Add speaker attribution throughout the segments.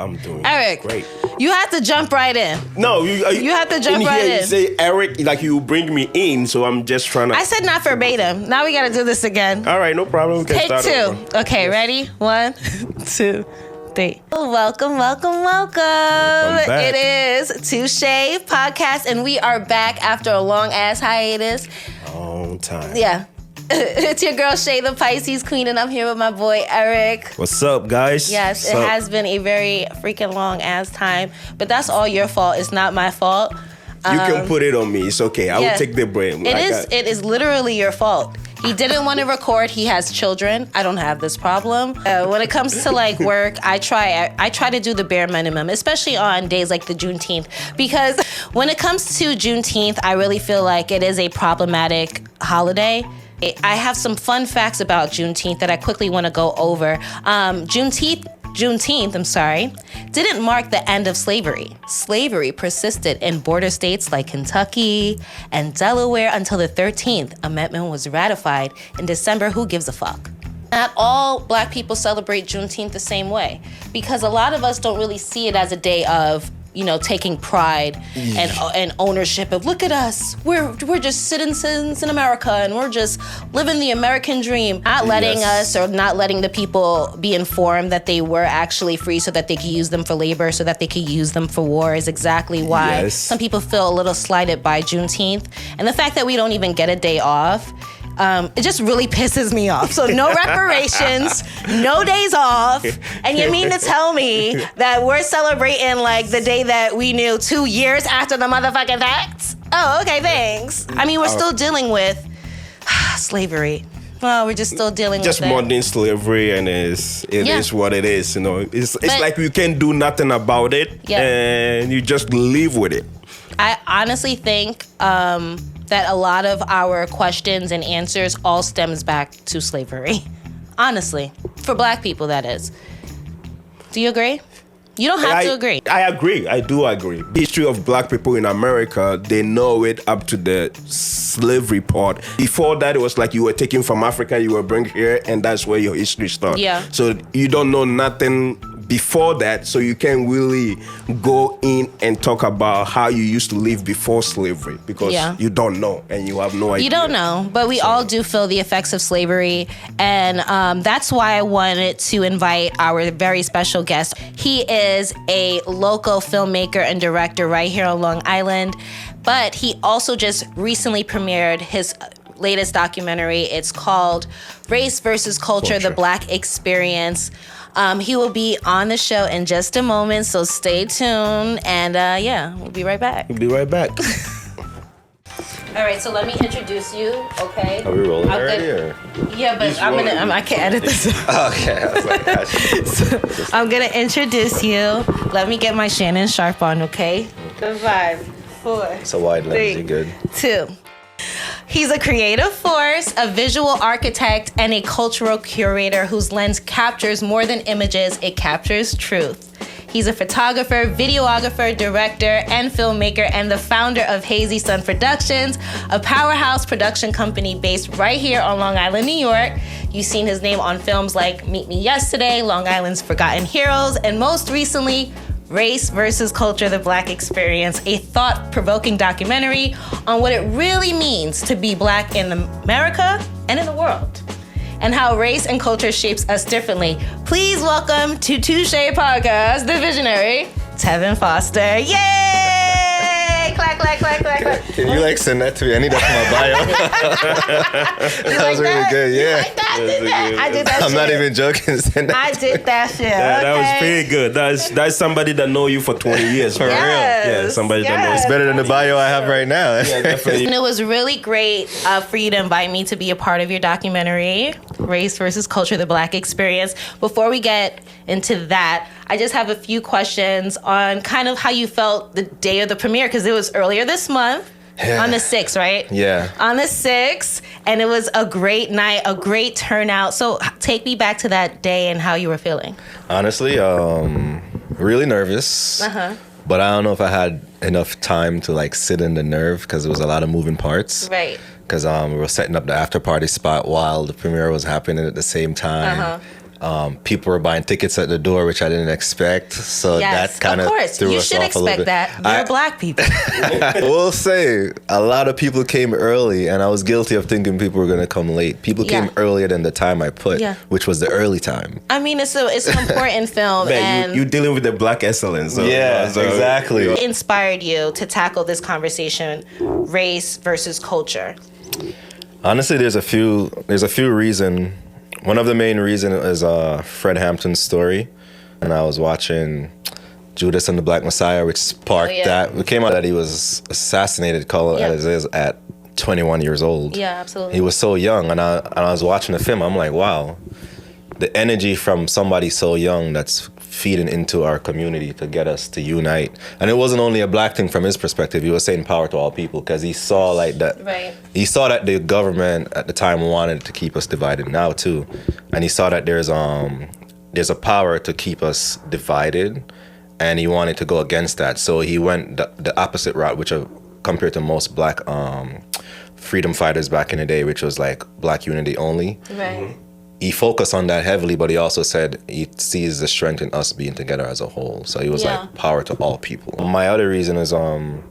Speaker 1: I'm doing
Speaker 2: Eric,
Speaker 1: great.
Speaker 2: You have to jump right in.
Speaker 1: No,
Speaker 2: you have to jump right in.
Speaker 1: You say Eric, like you bring me in, so I'm just trying to.
Speaker 2: I said not verbatim. Now we got to do this again.
Speaker 1: All right, no problem. We can
Speaker 2: Take
Speaker 1: start
Speaker 2: 2.
Speaker 1: over.
Speaker 2: Okay, ready? 1, 2, 3. Welcome.
Speaker 1: back.
Speaker 2: It is Toushae Podcast, and we are back after a long ass hiatus.
Speaker 1: Long time.
Speaker 2: Yeah. It's your girl Shay, the Pisces Queen, and I'm here with my boy Eric.
Speaker 1: What's up, guys?
Speaker 2: Yes,
Speaker 1: What's
Speaker 2: it
Speaker 1: up?
Speaker 2: has been a very freaking long ass time, but that's all your fault. It's not my fault.
Speaker 1: You can put it on me. It's okay. I will take the blame.
Speaker 2: It is literally your fault. He didn't want to record. He has children. I don't have this problem. When it comes to like work, I try to do the bare minimum, especially on days like the Juneteenth, because when it comes to Juneteenth, I really feel like it is a problematic holiday. I have some fun facts about Juneteenth that I quickly want to go over. Juneteenth, didn't mark the end of slavery. Slavery persisted in border states like Kentucky and Delaware until the 13th Amendment was ratified in December. Who gives a fuck? Not all Black people celebrate Juneteenth the same way, because a lot of us don't really see it as a day of, you know, taking pride and ownership of, look at us, we're just citizens in America and we're just living the American dream. Not letting us, or not letting the people be informed that they were actually free so that they could use them for labor, so that they could use them for war, is exactly why some people feel a little slighted by Juneteenth. And the fact that we don't even get a day off, it just really pisses me off. So no reparations, no days off, and you mean to tell me that we're celebrating like the day that we knew 2 years after the motherfucking fact? Oh, okay, thanks. I mean, we're still dealing with slavery. Well, we're just still dealing with it.
Speaker 1: Just modern slavery, and it is what it is. You know, it's like you can do nothing about it, and you just live with it.
Speaker 2: I honestly think that a lot of our questions and answers all stems back to slavery. Honestly, for Black people, that is. Do you agree? You don't have to agree.
Speaker 1: I agree. I do agree. The history of Black people in America, they know it up to the slavery part. Before that, it was like you were taken from Africa, you were brought here, and that's where your history starts.
Speaker 2: Yeah.
Speaker 1: So you don't know nothing before that, so you can't really go in and talk about how you used to live before slavery, because you don't know and you have no idea.
Speaker 2: You don't know, but we all do feel the effects of slavery, and that's why I wanted to invite our very special guest. He is a local filmmaker and director right here on Long Island, but he also just recently premiered his latest documentary. It's called Race-Culture, The Black Experience. He will be on the show in just a moment, so stay tuned. And we'll be right back.
Speaker 1: We'll be right back.
Speaker 2: All right, so let me introduce you, okay?
Speaker 3: Are we rolling already? Or?
Speaker 2: Yeah, but I can't edit this.
Speaker 3: Okay, I was like, gosh.
Speaker 2: So I'm gonna introduce you. Let me get my Shannon Sharp on, okay? 5, 4.
Speaker 3: It's a wide lens. You good?
Speaker 2: 2. He's a creative force, a visual architect, and a cultural curator whose lens captures more than images, it captures truth. He's a photographer, videographer, director, and filmmaker, and the founder of Hazy Sun Productions, a powerhouse production company based right here on Long Island, New York. You've seen his name on films like Meet Me Yesterday, Long Island's Forgotten Heroes, and most recently, Race-Culture, The Black Experience, a thought-provoking documentary on what it really means to be Black in America and in the world, and how race and culture shapes us differently. Please welcome to Toushae Podcast, the visionary, Tevin Foster. Yay! Clap, clap, clap, clap, clap.
Speaker 3: Can you like send that to me? I need that for my bio. That was really good, yeah.
Speaker 2: Like that? I did that
Speaker 3: I'm
Speaker 2: shit.
Speaker 3: not even joking. Send that.
Speaker 2: I did that shit.
Speaker 1: That was pretty good. That's somebody that know you for 20 years.
Speaker 3: For real.
Speaker 1: Yeah, somebody that knows.
Speaker 3: It's better than the bio I have right now.
Speaker 1: Yeah, definitely.
Speaker 2: And it was really great for you to invite me to be a part of your documentary, Race-Culture, The Black Experience. Before we get into that, I just have a few questions on kind of how you felt the day of the premiere, because it was earlier this month.
Speaker 3: Yeah.
Speaker 2: On the 6th, right?
Speaker 3: Yeah.
Speaker 2: On the 6th, and it was a great night, a great turnout. So take me back to that day and how you were feeling.
Speaker 3: Honestly, really nervous. But I don't know if I had enough time to like sit in the nerve, because there was a lot of moving parts.
Speaker 2: Right.
Speaker 3: Because we were setting up the after party spot while the premiere was happening at the same time. People were buying tickets at the door, which I didn't expect. So
Speaker 2: Yes,
Speaker 3: that kind
Speaker 2: of
Speaker 3: of
Speaker 2: course.
Speaker 3: threw
Speaker 2: You
Speaker 3: us
Speaker 2: should
Speaker 3: off a little
Speaker 2: expect
Speaker 3: bit.
Speaker 2: that. They're black people.
Speaker 3: I will say a lot of people came early, and I was guilty of thinking people were going to come late. People
Speaker 2: Yeah.
Speaker 3: came earlier than the time I put,
Speaker 2: Yeah.
Speaker 3: which was the early time.
Speaker 2: I mean, it's an important film,
Speaker 1: Man,
Speaker 2: and
Speaker 1: you're dealing with the black excellence. So,
Speaker 3: exactly.
Speaker 2: what inspired you to tackle this conversation, race versus culture?
Speaker 3: Honestly, there's a few reasons. One of the main reasons is Fred Hampton's story, and I was watching Judas and the Black Messiah, which sparked that. It came out that he was assassinated, called as it is, at 21 years old.
Speaker 2: Yeah, absolutely.
Speaker 3: He was so young, and I was watching the film. I'm like, wow, the energy from somebody so young that's feeding into our community to get us to unite. And it wasn't only a black thing from his perspective. He was saying power to all people because he saw like that.
Speaker 2: Right.
Speaker 3: He saw that the government at the time wanted to keep us divided now too, and he saw that there's a power to keep us divided, and he wanted to go against that. So he went the opposite route, which compared to most black freedom fighters back in the day, which was like black unity only.
Speaker 2: Right.
Speaker 3: He focused on that heavily, but he also said he sees the strength in us being together as a whole. So he was like power to all people. My other reason is my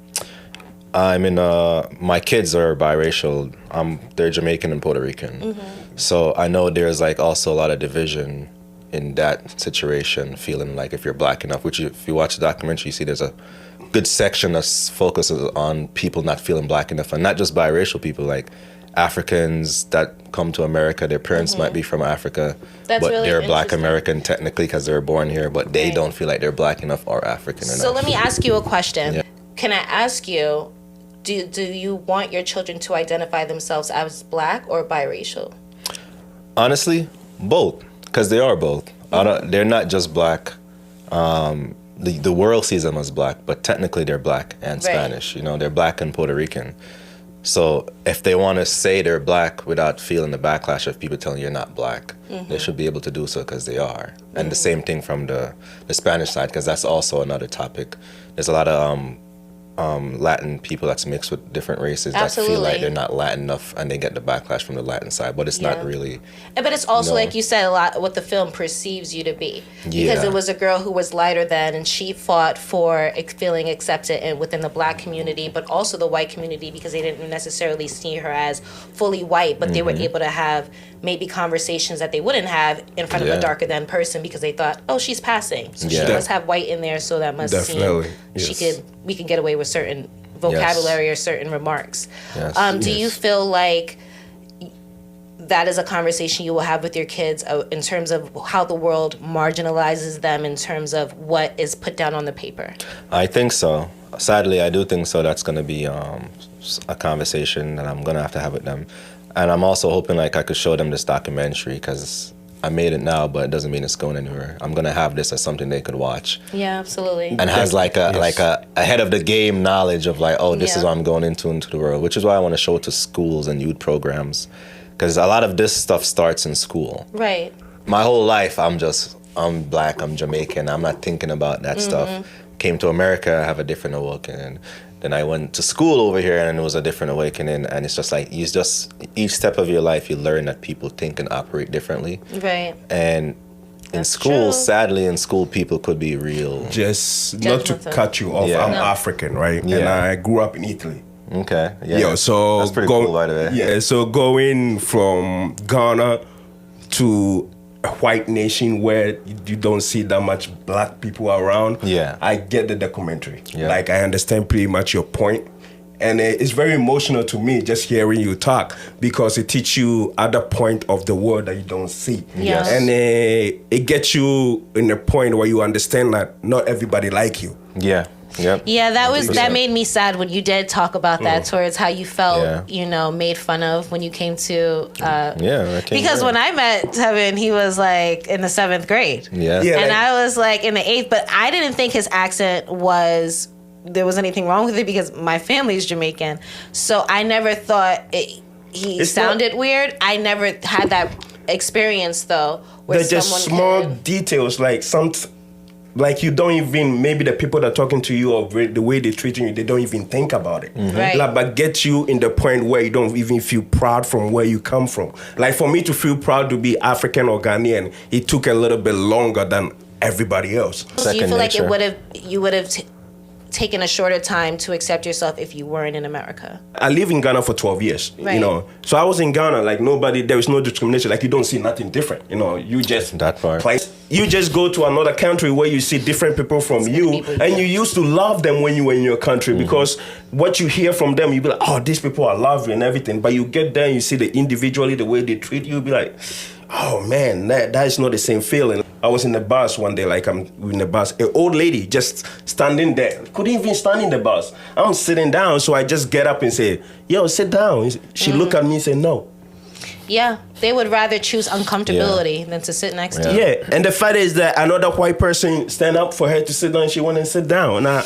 Speaker 3: kids are biracial. They're Jamaican and Puerto Rican. So I know there's like also a lot of division in that situation, feeling like if you're black enough, which if you watch the documentary, you see there's a good section that focuses on people not feeling black enough, and not just biracial people, like Africans that come to America, their parents might be from Africa,
Speaker 2: That's
Speaker 3: but
Speaker 2: really
Speaker 3: they're black
Speaker 2: interesting.
Speaker 3: American technically because they were born here, but they
Speaker 2: Right.
Speaker 3: don't feel like they're black enough or African enough.
Speaker 2: So let me ask you a question.
Speaker 3: Yeah.
Speaker 2: Can I ask you, do you want your children to identify themselves as black or biracial?
Speaker 3: Honestly, both, because they are both. They're not just black. The world sees them as black, but technically they're black and
Speaker 2: Right.
Speaker 3: Spanish. You know, they're black and Puerto Rican. So if they want to say they're black without feeling the backlash of people telling you you're not black, they should be able to do so because they are. And the same thing from the Spanish side, because that's also another topic. There's a lot of Latin people that's mixed with different races that feel
Speaker 2: Absolutely.
Speaker 3: like they're not Latin enough, and they get the backlash from the Latin side, but it's
Speaker 2: Yeah.
Speaker 3: not really.
Speaker 2: But it's also,
Speaker 3: No.
Speaker 2: like you said, a lot what the film perceives you to be. Because
Speaker 3: Yeah.
Speaker 2: it was a girl who was lighter than, and she fought for feeling accepted within the black community, but also the white community, because they didn't necessarily see her as fully white, but they were able to have maybe conversations that they wouldn't have in front of a
Speaker 3: Yeah.
Speaker 2: darker than person, because they thought, oh, she's passing. So
Speaker 3: Yeah.
Speaker 2: she must have white in there, so that must
Speaker 1: Definitely,
Speaker 2: seem
Speaker 1: yes.
Speaker 2: we can get away with certain vocabulary or certain remarks.
Speaker 3: Yes.
Speaker 2: Do you feel like that is a conversation you will have with your kids in terms of how the world marginalizes them in terms of what is put down on the paper?
Speaker 3: I think so. Sadly, I do think so. That's going to be a conversation that I'm going to have with them. And I'm also hoping like I could show them this documentary, because I made it now, but it doesn't mean it's going anywhere. I'm going to have this as something they could watch.
Speaker 2: Yeah, absolutely.
Speaker 3: And has like a ahead of the game knowledge of like, oh, this is
Speaker 2: Yeah.
Speaker 3: what I'm going into the world, which is why I want to show it to schools and youth programs, because a lot of this stuff starts in school.
Speaker 2: Right.
Speaker 3: My whole life, I'm black, I'm Jamaican, I'm not thinking about that stuff. Came to America, I have a different awakening. Then I went to school over here, and it was a different awakening. And it's just like, each step of your life, you learn that people think and operate differently.
Speaker 2: Right.
Speaker 3: And in
Speaker 2: That's
Speaker 3: school,
Speaker 2: true.
Speaker 3: sadly, in school, people could be real.
Speaker 1: Just not to
Speaker 2: Judgmental.
Speaker 1: cut you off,
Speaker 3: Yeah.
Speaker 1: I'm
Speaker 3: No.
Speaker 1: African, right? And
Speaker 3: Yeah.
Speaker 1: I grew up in Italy.
Speaker 3: Okay. Yeah.
Speaker 1: Yeah, so
Speaker 3: that's pretty cool, by the way.
Speaker 1: Yeah, so going from Ghana to a white nation where you don't see that much black people around.
Speaker 3: Yeah.
Speaker 1: I get the documentary.
Speaker 3: Yeah.
Speaker 1: Like, I understand pretty much your point. And it's very emotional to me just hearing you talk, because it teaches you other point of the world that you don't see.
Speaker 2: Yes.
Speaker 1: And it gets you in a point where you understand that not everybody like you.
Speaker 3: Yeah. Yep.
Speaker 2: Yeah, that
Speaker 3: 100%.
Speaker 2: made me sad when you did talk about that, towards how you felt,
Speaker 3: Yeah.
Speaker 2: made fun of when you came to.
Speaker 3: Yeah.
Speaker 2: Because when I met Tevin, he was like in the 7th grade.
Speaker 3: Yeah.
Speaker 1: Yeah.
Speaker 2: And
Speaker 1: like-
Speaker 2: I was like in the 8th, but I didn't think his accent there was anything wrong with it, because my family's Jamaican. So I never thought he
Speaker 1: It's
Speaker 2: sounded weird. I never had that experience though, where
Speaker 1: They're just
Speaker 2: someone
Speaker 1: small
Speaker 2: could-
Speaker 1: details, like like you don't even, maybe the people that are talking to you or the way they're treating you, they don't even think about it.
Speaker 2: Right.
Speaker 1: Like, but get you in the point where you don't even feel proud from where you come from. Like for me to feel proud to be African or Ghanaian, it took a little bit longer than everybody else.
Speaker 2: Do you feel like you would have taken a shorter time to accept yourself if you weren't in America?
Speaker 1: I lived in Ghana for 12 years,
Speaker 2: right.
Speaker 1: you know. So I was in Ghana, like there was no discrimination. Like you don't see nothing different, you know. You just
Speaker 3: that part.
Speaker 1: You just go to another country where you see different people from you, and you used to love them when you were in your country because what you hear from them, you be like, oh, these people are lovely and everything. But you get there and you see the individually, the way they treat you, be like, oh man, that is not the same feeling. I was in the bus one day, like I'm in the bus, an old lady just standing there, couldn't even stand in the bus. I'm sitting down, so I just get up and say, yo, sit down. She looked at me and said, no.
Speaker 2: Yeah, they would rather choose uncomfortability than to sit next to you.
Speaker 1: Yeah, and the fact is that another white person stand up for her to sit down, she went and sit down. That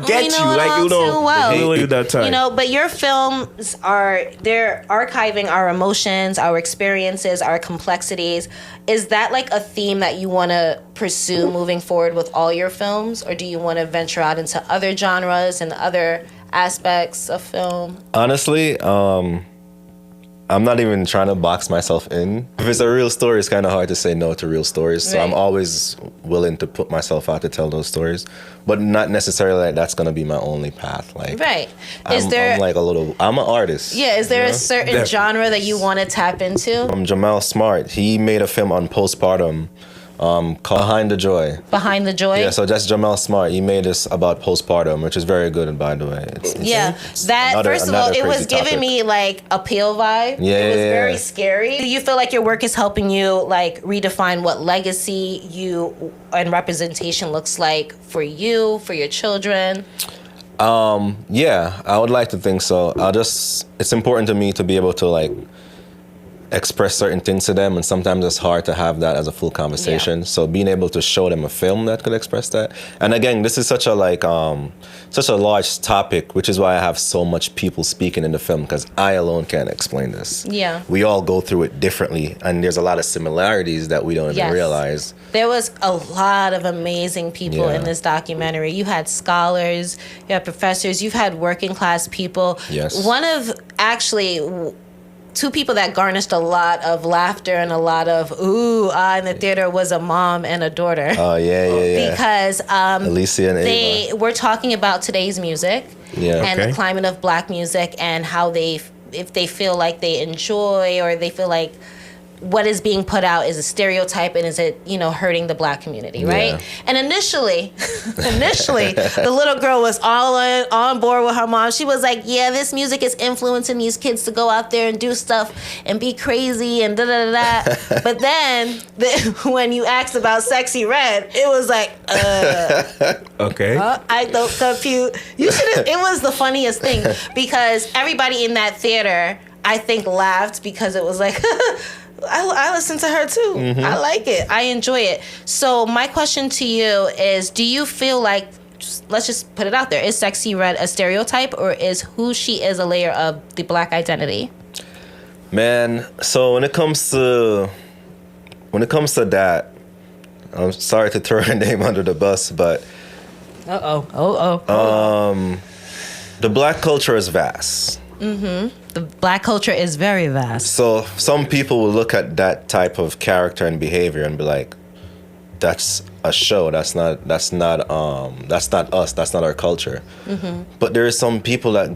Speaker 1: gets you, like you know, well. That time.
Speaker 2: You know, but your films they're archiving our emotions, our experiences, our complexities. Is that like a theme that you want to pursue moving forward with all your films, or do you want to venture out into other genres and other aspects of film?
Speaker 3: Honestly, I'm not even trying to box myself in. If it's a real story, it's kind of hard to say no to real stories. So I'm always willing to put myself out to tell those stories, but not necessarily like that's gonna be my only path. Like,
Speaker 2: right?
Speaker 3: I'm an artist.
Speaker 2: Yeah. Is there a certain genre that you want to tap into?
Speaker 3: Jamal Smart. He made a film on postpartum. Called Behind the Joy.
Speaker 2: Behind the Joy?
Speaker 3: Yeah, so that's Jamal Smart. He made this about postpartum, which is very good, by the way.
Speaker 2: First of all, it was giving me like a Peel vibe.
Speaker 3: Yeah,
Speaker 2: it was very scary. Do you feel like your work is helping you like redefine what legacy and representation looks like for you, for your children?
Speaker 3: Yeah, I would like to think so. It's important to me to be able to like express certain things to them, and sometimes it's hard to have that as a full conversation. So being able to show them a film that could express that, and again, this is such a large topic, which is why I have so much people speaking in the film, because I alone can't explain this.
Speaker 2: Yeah,
Speaker 3: we all go through it differently, and there's a lot of similarities that we don't even realize. There
Speaker 2: was a lot of amazing people in this documentary. You had scholars, you had professors, you've had working class people.
Speaker 3: Yes,
Speaker 2: one of two people that garnished a lot of laughter and a lot of in the theater was a mom and a daughter.
Speaker 3: Oh, yeah.
Speaker 2: Because
Speaker 3: Alicia and
Speaker 2: they were talking about today's music and the climate of Black music and how if they feel like they enjoy or they feel like what is being put out is a stereotype and is it, hurting the Black community, right? Yeah. And initially, the little girl was all on board with her mom. She was like, yeah, this music is influencing these kids to go out there and do stuff and be crazy and da-da-da-da. But then when you asked about Sexyy Red, it was like,
Speaker 1: okay.
Speaker 2: I don't compute. It was the funniest thing because everybody in that theater, I think, laughed because it was like, I listen to her too. Mm-hmm. I like it. I enjoy it. So my question to you is, do you feel like, let's just put it out there, is Sexyy Red a stereotype or is who she is a layer of the Black identity?
Speaker 3: Man, so when it comes to that, I'm sorry to throw her name under the bus, but the Black culture is vast.
Speaker 2: Mm-hmm. The Black culture is very vast.
Speaker 3: So some people will look at that type of character and behavior and be like, that's a show. That's not us. That's not our culture. Mm-hmm. But there is some people that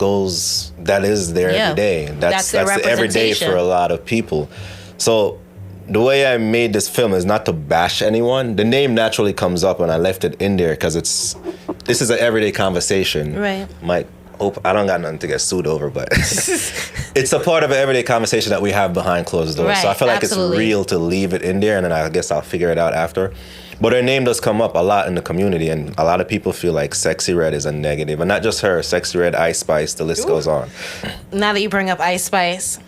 Speaker 3: is there every day. That's every day for a lot of people. So the way I made this film is not to bash anyone. The name naturally comes up and I left it in there because this is an everyday conversation.
Speaker 2: Right.
Speaker 3: I don't got nothing to get sued over, but it's a part of an everyday conversation that we have behind closed doors. Right, so I feel like it's real to leave it in there, and then I guess I'll figure it out after. But her name does come up a lot in the community, and a lot of people feel like Sexyy Red is a negative. And not just her, Sexyy Red, Ice Spice, the list goes on.
Speaker 2: Now that you bring up Ice Spice,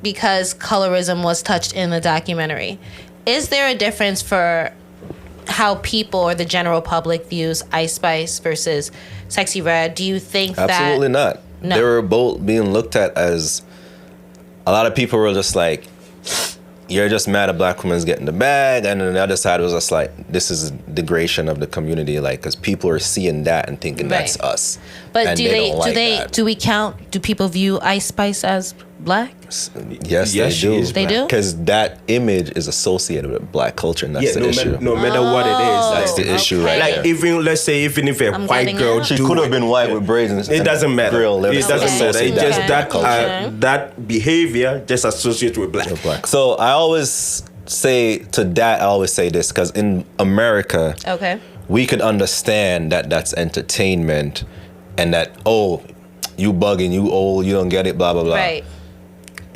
Speaker 2: because colorism was touched in the documentary, is there a difference for how people or the general public views Ice Spice versus Sexyy Red? Do you think
Speaker 3: Absolutely not. No. They were both being looked at as, a lot of people were just like, you're just mad a black woman's getting the bag, and then the other side was just like, this is a degradation of the community, like, because people are seeing that and thinking that's us.
Speaker 2: But
Speaker 3: and
Speaker 2: do people view Ice Spice as black?
Speaker 3: Yes, they do.
Speaker 2: They do?
Speaker 3: Because that image is associated with black culture, and that's the issue.
Speaker 1: No matter what it is,
Speaker 3: that's the issue right
Speaker 1: like
Speaker 3: there.
Speaker 1: even let's say even if a white girl
Speaker 3: She could have been white with braids, and
Speaker 1: it doesn't matter. It doesn't matter. It's just
Speaker 3: that
Speaker 1: that behavior just associated with black.
Speaker 3: So I always say this because in America, we could understand that that's entertainment, and that you bugging, you old, you don't get it, blah blah blah.
Speaker 2: Right.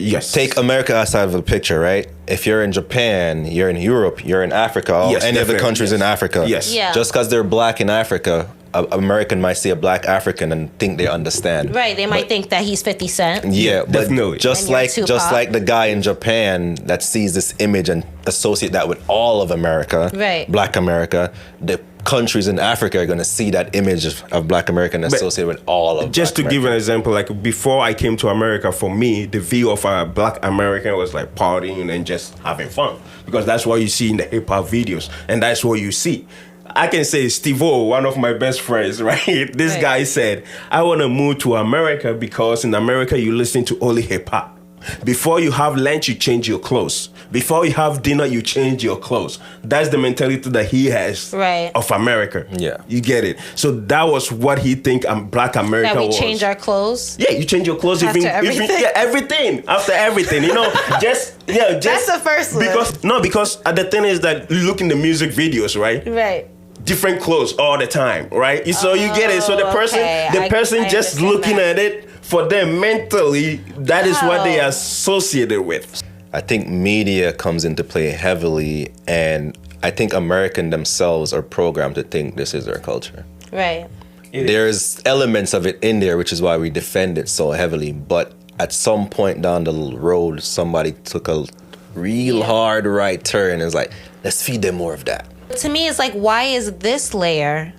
Speaker 1: Yes.
Speaker 3: Take America outside of the picture, right? If you're in Japan, you're in Europe, you're in Africa, or any of the countries in Africa.
Speaker 1: Yes.
Speaker 2: Yeah.
Speaker 3: Just because they're black in Africa, an American might see a black African and think they understand.
Speaker 2: Right. They might think that he's 50 Cent.
Speaker 3: Yeah, but
Speaker 1: definitely.
Speaker 3: Just like the guy in Japan that sees this image and associate that with all of America,
Speaker 2: right?
Speaker 3: Black America, the countries in Africa are going to see that image of black America and associate with all of
Speaker 1: just
Speaker 3: black
Speaker 1: to give an example, like before I came to America, for me the view of a black American was like partying and just having fun, because that's what you see in the hip-hop videos, and that's what you see. I can say Steve-O, one of my best friends, right? This guy said, I want to move to America because in America you listen to only hip-hop. Before you have lunch, you change your clothes. Before you have dinner, you change your clothes. That's the mentality that he has of America.
Speaker 3: Yeah.
Speaker 1: You get it? So that was what he think black America was.
Speaker 2: That we change our clothes?
Speaker 1: Yeah, you change your clothes.
Speaker 2: After everything?
Speaker 1: Everything. After everything. You know, just...
Speaker 2: That's the first one.
Speaker 1: Because the thing is that you look in the music videos, right?
Speaker 2: Right.
Speaker 1: Different clothes all the time, right? So you get it. So the person just looking at it, for them mentally, that is what they are associated with.
Speaker 3: I think media comes into play heavily, and I think Americans themselves are programmed to think this is their culture.
Speaker 2: Right.
Speaker 3: There's elements of it in there, which is why we defend it so heavily. But at some point down the road, somebody took a real hard right turn and was like, let's feed them more of that.
Speaker 2: To me, it's like, why is this layer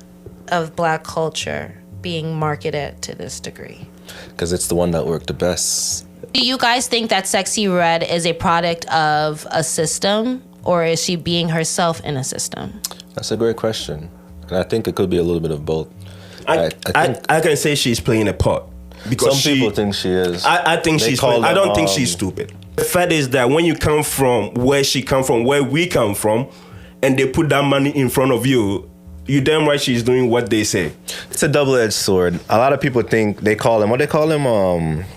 Speaker 2: of black culture being marketed to this degree?
Speaker 3: Because it's the one that worked the best.
Speaker 2: Do you guys think that Sexyy Red is a product of a system, or is she being herself in a system?
Speaker 3: That's a great question. And I think it could be a little bit of both.
Speaker 1: I can say she's playing a part. Because
Speaker 3: some people think she is.
Speaker 1: I think she's playing. I don't think she's stupid. The fact is that when you come from where she come from, where we come from, and they put that money in front of you, you damn right she's doing what they say.
Speaker 3: It's a double-edged sword. A lot of people think they call them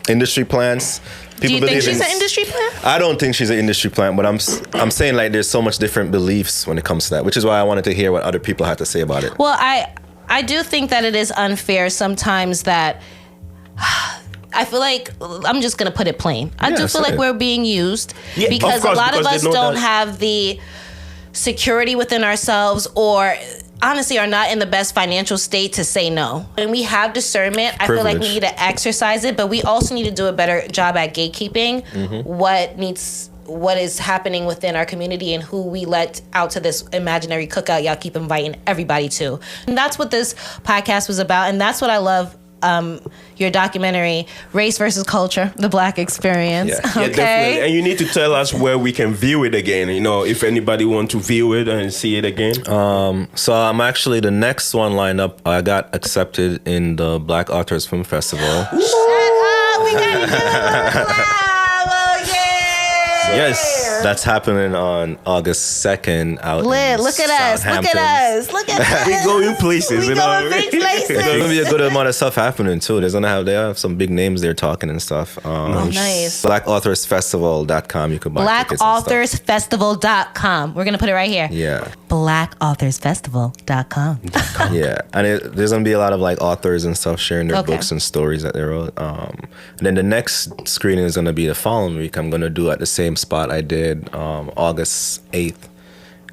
Speaker 3: industry plants. People
Speaker 2: Do you think she's an industry plant?
Speaker 3: I don't think she's an industry plant, but I'm saying like there's so much different beliefs when it comes to that, which is why I wanted to hear what other people have to say about it.
Speaker 2: Well, I do think that it is unfair sometimes that I feel like, I'm just going to put it plain. I do feel like we're being used because a lot of us don't have the security within ourselves, or honestly are not in the best financial state to say no. When we have discernment, I feel like we need to exercise it, but we also need to do a better job at gatekeeping what is happening within our community and who we let out to this imaginary cookout y'all keep inviting everybody to. And that's what this podcast was about, and that's what I love. Your documentary, Race versus Culture, The Black Experience.
Speaker 1: Yeah, definitely. And you need to tell us where we can view it again. You know, if anybody want to view it and see it again.
Speaker 3: So I'm actually the next one lined up. I got accepted in the Black Authors Film Festival.
Speaker 2: Shut up! We gotta give it a
Speaker 3: Yes, that's happening on August 2nd out
Speaker 2: Lit,
Speaker 3: in
Speaker 2: look at us, look at us, look at us.
Speaker 1: We going places,
Speaker 2: we going big places.
Speaker 3: There's gonna be a good amount of stuff happening too. They have some big names there talking and stuff.
Speaker 2: Nice.
Speaker 3: BlackAuthorsFestival.com. You can buy tickets.
Speaker 2: BlackAuthorsFestival.com. We're gonna put it right here.
Speaker 3: Yeah.
Speaker 2: BlackAuthorsFestival.com.
Speaker 3: Yeah, and there's gonna be a lot of like authors and stuff sharing their books and stories that they wrote. And then the next screening is gonna be the following week. I'm gonna do at the same spot I did August 8th,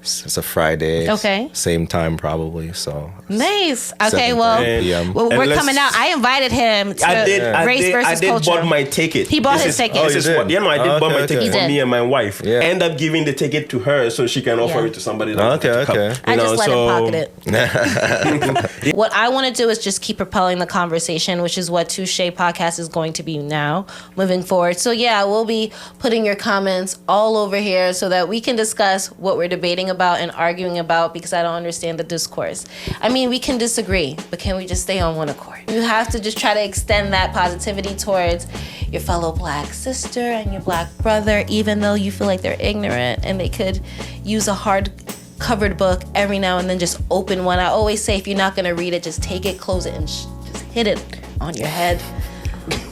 Speaker 3: It's a Friday.
Speaker 2: Okay.
Speaker 3: Same time probably. So
Speaker 2: nice. Okay,
Speaker 3: 7:30
Speaker 2: well,
Speaker 3: p.m.
Speaker 2: we're coming out. I invited him to Race versus Culture.
Speaker 1: Bought my ticket.
Speaker 2: He bought his ticket.
Speaker 3: Oh, you did?
Speaker 1: Yeah, no, I did bought my ticket for me and my wife.
Speaker 3: Yeah.
Speaker 1: End up giving the ticket to her so she can offer it to somebody. That
Speaker 3: Okay.
Speaker 2: I just let him pocket it. What I want to do is just keep propelling the conversation, which is what Toushae Podcast is going to be now moving forward. So yeah, we'll be putting your comments all over here so that we can discuss what we're debating about and arguing about, because I don't understand the discourse. I mean, we can disagree, but can we just stay on one accord? You have to just try to extend that positivity towards your fellow black sister and your black brother, even though you feel like they're ignorant and they could use a hard covered book every now and then. Just open one. I always say, if you're not going to read it, just take it, close it, and just hit it on your head.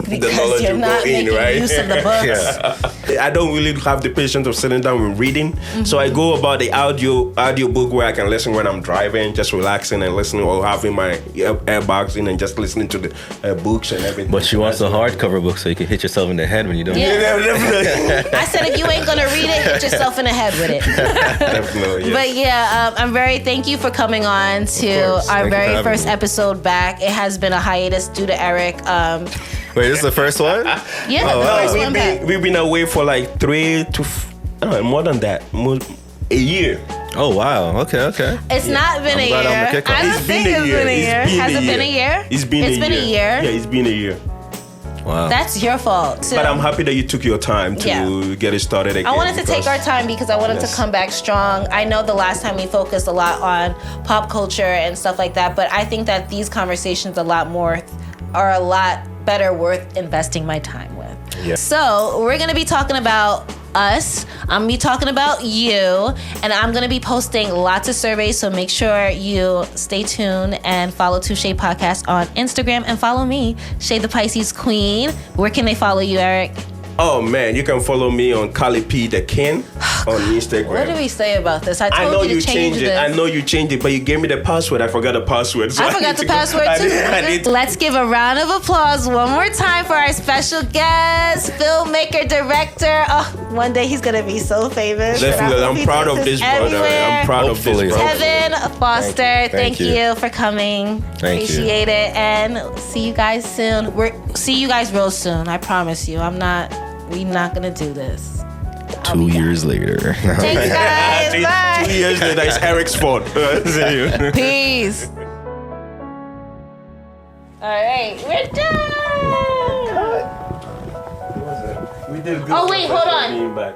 Speaker 2: Because you're not making use of the books.
Speaker 1: I don't really have the patience of sitting down and reading, so I go about the audio book where I can listen when I'm driving, just relaxing and listening, or having my airbags in and just listening to the books and everything.
Speaker 3: But you want the hardcover book so you can hit yourself in the head when you don't.
Speaker 2: Yeah, definitely. I said, if you ain't gonna read it, hit yourself in the head with it.
Speaker 1: Definitely. Yes.
Speaker 2: But thank you for coming on to our very first episode back. It has been a hiatus due to Eric.
Speaker 3: Wait, this is the first one?
Speaker 2: Yeah,
Speaker 3: Oh,
Speaker 2: the
Speaker 3: wow.
Speaker 2: first one back.
Speaker 1: We've been away for like 3 to more than that, a year.
Speaker 3: Oh, wow. Okay.
Speaker 2: It's not been a
Speaker 3: glad I'm
Speaker 2: year.
Speaker 3: the kicker.
Speaker 2: I don't think it's been a year. Has it been a year?
Speaker 1: It's been a year. Yeah, it's been a year.
Speaker 3: Wow.
Speaker 2: That's your fault. So,
Speaker 1: But I'm happy that you took your time to get it started again.
Speaker 2: I wanted to take our time because I wanted to come back strong. I know the last time we focused a lot on pop culture and stuff like that, but I think that these conversations are a lot better worth investing my time with.
Speaker 1: Yeah.
Speaker 2: So we're gonna be talking about us. I'm gonna be talking about you, and I'm gonna be posting lots of surveys. So make sure you stay tuned and follow Toushae Podcast on Instagram, and follow me, Shay the Pisces Queen. Where can they follow you, Eric?
Speaker 1: Oh man, you can follow me on Kali P the King on Instagram.
Speaker 2: What did we say about this? I
Speaker 1: know
Speaker 2: told you to change
Speaker 1: changed it.
Speaker 2: this.
Speaker 1: I know you changed it, but you gave me the password. I forgot the password. So
Speaker 2: I forgot the password too. Let's give a round of applause one more time for our special guest, filmmaker, director. Oh, one day he's gonna be so famous.
Speaker 1: Definitely, I'm proud of this brother. I'm proud of this brother.
Speaker 2: Tevin Foster, thank you for coming. Appreciate it, and see you guys soon. See you guys real soon. I promise you. We're not gonna do this.
Speaker 3: 2 years later.
Speaker 2: Thanks, guys. Bye.
Speaker 1: 2 years later, it's Eric's fault. See you.
Speaker 2: Peace. All right, we're done.
Speaker 1: We did good.
Speaker 2: Oh, wait, hold on.
Speaker 1: Being back.